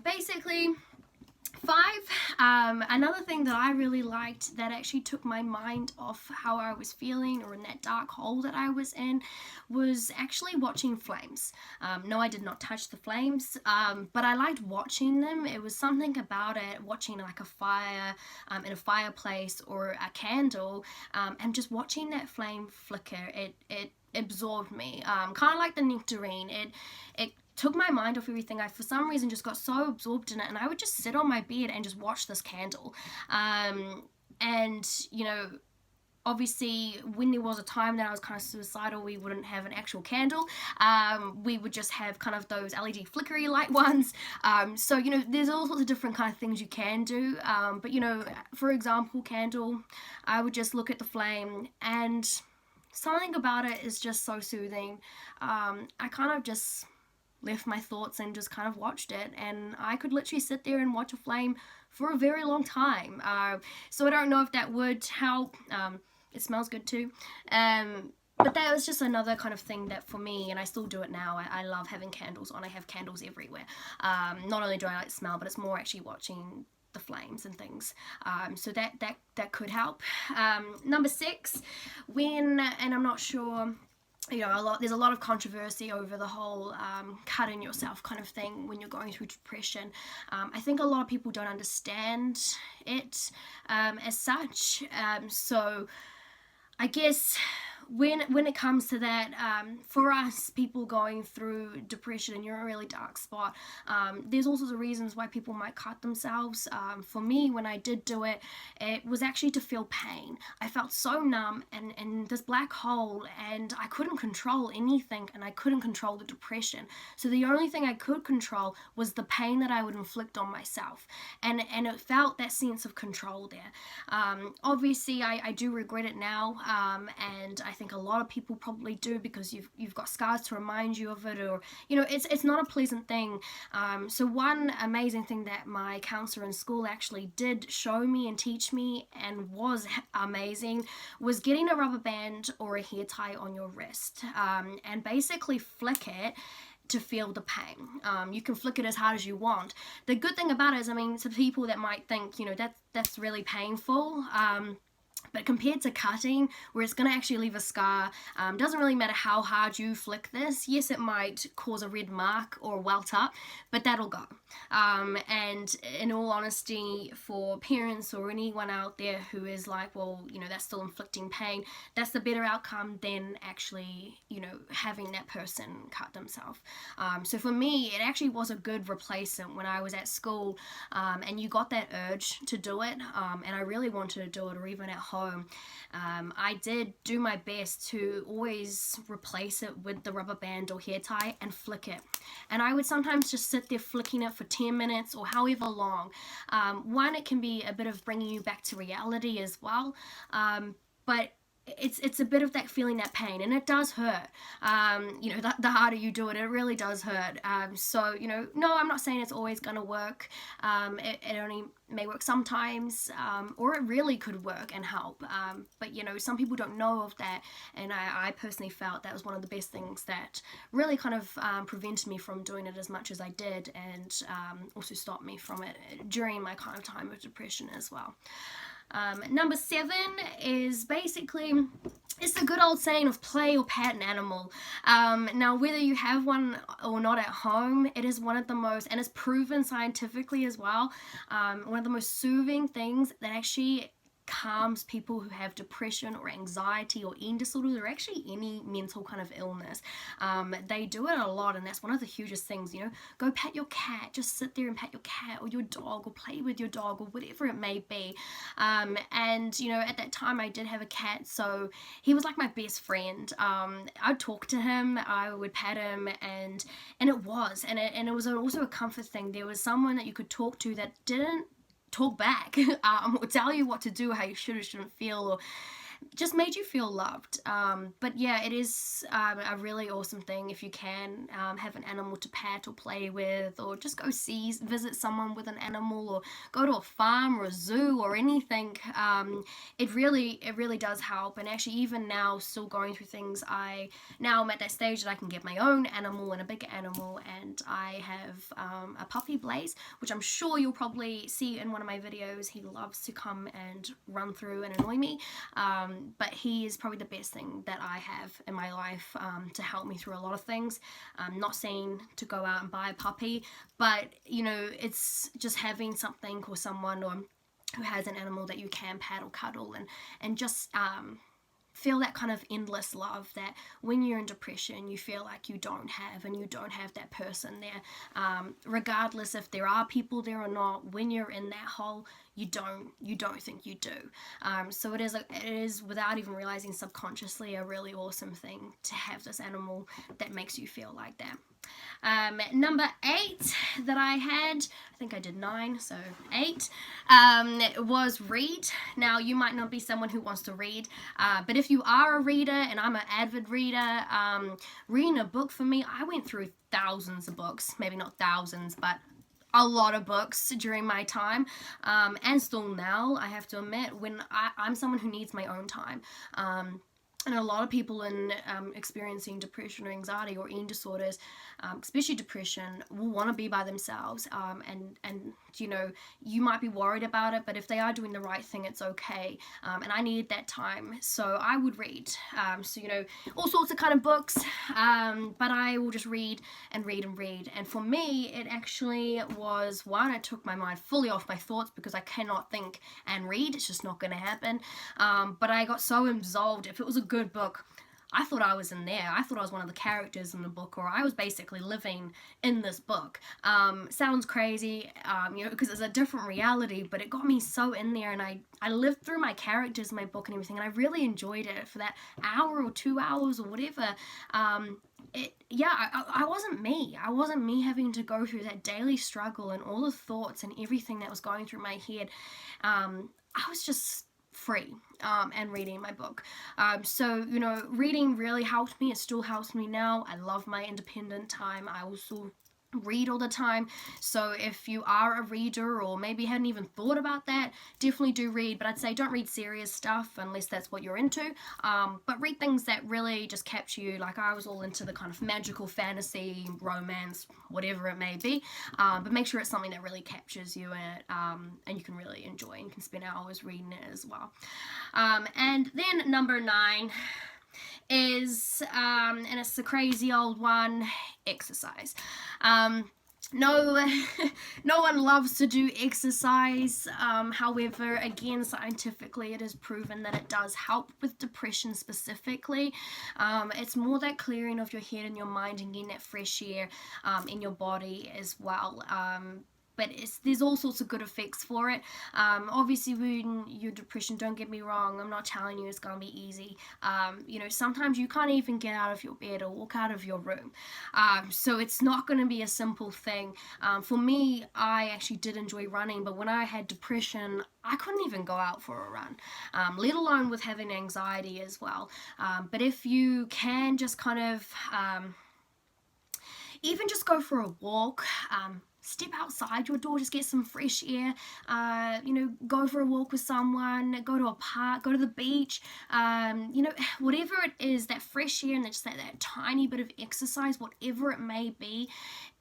Basically, 5, another thing that I really liked that actually took my mind off how I was feeling or in that dark hole that I was in was actually watching flames. No, I did not touch the flames, but I liked watching them. It was something about it, watching like a fire in a fireplace or a candle, and just watching that flame flicker. It absorbed me, kind of like the nectarine. It took my mind off everything. I, for some reason, just got so absorbed in it, and I would just sit on my bed and just watch this candle. And, you know, obviously, when there was a time that I was kind of suicidal, we wouldn't have an actual candle. We would just have kind of those LED flickery light ones. So, you know, there's all sorts of different kind of things you can do. But, you know, for example, candle, I would just look at the flame, and something about it is just so soothing. I kind of just left my thoughts and just kind of watched it, and I could literally sit there and watch a flame for a very long time. So I don't know if that would help. It smells good too. But that was just another kind of thing that for me, and I still do it now, I love having candles on. I have candles everywhere. Not only do I like the smell, but it's more actually watching the flames and things. So that could help. Number 6, when, and I'm not sure, you know, there's a lot of controversy over the whole cutting yourself kind of thing when you're going through depression. I think a lot of people don't understand it as such. So I guess when it comes to that, for us, people going through depression and you're in a really dark spot, there's all sorts of reasons why people might cut themselves. For me, when I did do it, it was actually to feel pain. I felt so numb and in this black hole, and I couldn't control anything, and I couldn't control the depression. So the only thing I could control was the pain that I would inflict on myself, and it felt that sense of control there. Obviously, I do regret it now, and I think a lot of people probably do, because you've got scars to remind you of it, or, you know, it's not a pleasant thing. So one amazing thing that my counselor in school actually did show me and teach me, and was amazing, was getting a rubber band or a hair tie on your wrist, and basically flick it to feel the pain. You can flick it as hard as you want. The good thing about it is, I mean, to people that might think, you know, that's really painful, but compared to cutting, where it's going to actually leave a scar, doesn't really matter how hard you flick this. Yes, it might cause a red mark or welt up, but that'll go. And in all honesty, for parents or anyone out there who is like, well, you know, that's still inflicting pain, that's the better outcome than actually, you know, having that person cut themselves. So for me, it actually was a good replacement when I was at school, and you got that urge to do it, and I really wanted to do it, or even at home. I did do my best to always replace it with the rubber band or hair tie and flick it. And I would sometimes just sit there flicking it for 10 minutes or however long. One, it can be a bit of bringing you back to reality as well, but it's a bit of that feeling that pain, and it does hurt. You know, the harder you do it, it really does hurt. So, you know, no, I'm not saying it's always gonna work. It only may work sometimes, or it really could work and help. But, you know, some people don't know of that, and I personally felt that was one of the best things that really kind of prevented me from doing it as much as I did, and also stopped me from it during my kind of time of depression as well. Number 7 is basically, it's the good old saying of play or pet an animal. Now, whether you have one or not at home, it is one of the most, and it's proven scientifically as well, one of the most soothing things that actually calms people who have depression or anxiety or eating disorders, or actually any mental kind of illness. They do it a lot, and that's one of the hugest things. You know, go pet your cat, just sit there and pet your cat or your dog, or play with your dog, or whatever it may be. And, you know, at that time I did have a cat, so he was like my best friend. I'd talk to him, I would pet him, and it was also a comfort thing. There was someone that you could talk to that didn't talk back, or tell you what to do, how you should or shouldn't feel, or just made you feel loved. But yeah, it is a really awesome thing if you can have an animal to pet or play with, or just go visit someone with an animal, or go to a farm or a zoo or anything. It really does help. And actually, even now, still going through things, now I'm at that stage that I can get my own animal and a bigger animal, and I have a puppy, Blaze, which I'm sure you'll probably see in one of my videos. He loves to come and run through and annoy me, but he is probably the best thing that I have in my life to help me through a lot of things. I'm not saying to go out and buy a puppy, but it's just having something or someone or who has an animal that you can pat or cuddle and just feel that kind of endless love that when you're in depression you feel like you don't have, and you don't have that person there, regardless if there are people there or not. When you're in that hole, you don't think you do. So it is, without even realizing subconsciously, a really awesome thing to have this animal that makes you feel like that. Number 8 that I had, I think I did 9, so 8, was read. Now, you might not be someone who wants to read, but if you are a reader, and I'm an avid reader, reading a book for me, I went through thousands of books, maybe not thousands, but a lot of books during my time, and still now, I have to admit, when I'm someone who needs my own time. And a lot of people in experiencing depression or anxiety or eating disorders, especially depression, will want to be by themselves. And you might be worried about it, but if they are doing the right thing, it's okay. And I needed that time, so I would read. All sorts of kind of books, but I will just read and read and read. And for me, it actually was one, it took my mind fully off my thoughts, because I cannot think and read. It's just not going to happen. But I got so absorbed. If it was a good book, I thought I was in there. I thought I was one of the characters in the book, or I was basically living in this book. Sounds crazy, because it's a different reality, but it got me so in there, and I lived through my characters in my book and everything, and I really enjoyed it for that hour or 2 hours or whatever. I wasn't me. I wasn't me having to go through that daily struggle and all the thoughts and everything that was going through my head. I was just free and reading my book. Reading really helped me. It still helps me now. I love my independent time. I also read all the time. So if you are a reader, or maybe hadn't even thought about that, definitely do read. But I'd say don't read serious stuff unless that's what you're into. But read things that really just capture you. Like, I was all into the kind of magical fantasy, romance, whatever it may be. But make sure it's something that really captures you, and you can really enjoy and can spend hours reading it as well. And then number 9 is, and it's the crazy old one, exercise. No one loves to do exercise. However, again, scientifically it is proven that it does help with depression specifically. It's more that clearing of your head and your mind and getting that fresh air in your body as well. But there's all sorts of good effects for it. Obviously, when you're depression, don't get me wrong, I'm not telling you it's going to be easy. Sometimes you can't even get out of your bed or walk out of your room. So it's not going to be a simple thing. For me, I actually did enjoy running, but when I had depression, I couldn't even go out for a run, let alone with having anxiety as well. But if you can just kind of even just go for a walk, step outside your door, just get some fresh air, go for a walk with someone, go to a park, go to the beach, whatever it is, that fresh air and just that tiny bit of exercise, whatever it may be,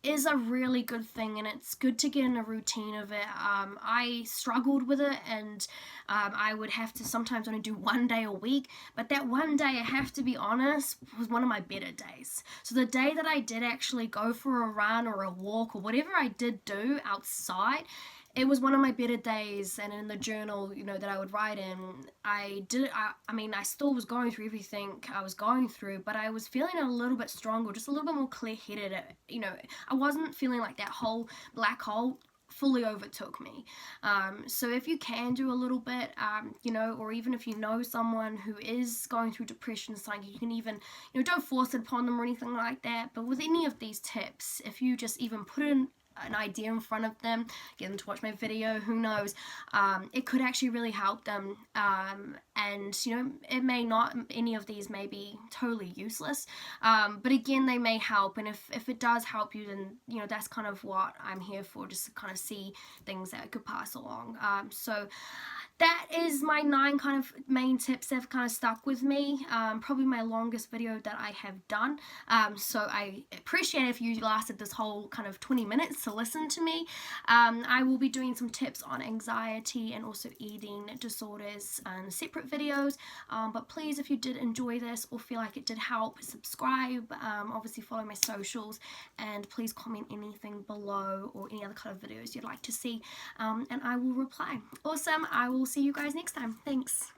is a really good thing, and it's good to get in a routine of it. I struggled with it, and I would have to sometimes only do one day a week, but that one day, I have to be honest, was one of my better days. So the day that I did actually go for a run or a walk or whatever I did do outside, it was one of my better days. And in the journal, that I would write in, I still was going through everything I was going through, but I was feeling a little bit stronger, just a little bit more clear-headed. I wasn't feeling like that whole black hole fully overtook me. So if you can do a little bit, or even if you know someone who is going through depression, you can even, don't force it upon them or anything like that. But with any of these tips, if you just even put in an idea in front of them, get them to watch my video, who knows, it could actually really help them. And you know, it may not, any of these may be totally useless, but again, they may help, and if it does help you, then you know, that's kind of what I'm here for, just to kind of see things that I could pass along. So that is my 9 kind of main tips that have kind of stuck with me. Probably my longest video that I have done. So I appreciate if you lasted this whole kind of 20 minutes to listen to me. I will be doing some tips on anxiety and also eating disorders in separate videos. But please, if you did enjoy this or feel like it did help, subscribe, obviously follow my socials, and please comment anything below or any other kind of videos you'd like to see, and I will reply. Awesome. I will see you guys next time. Thanks.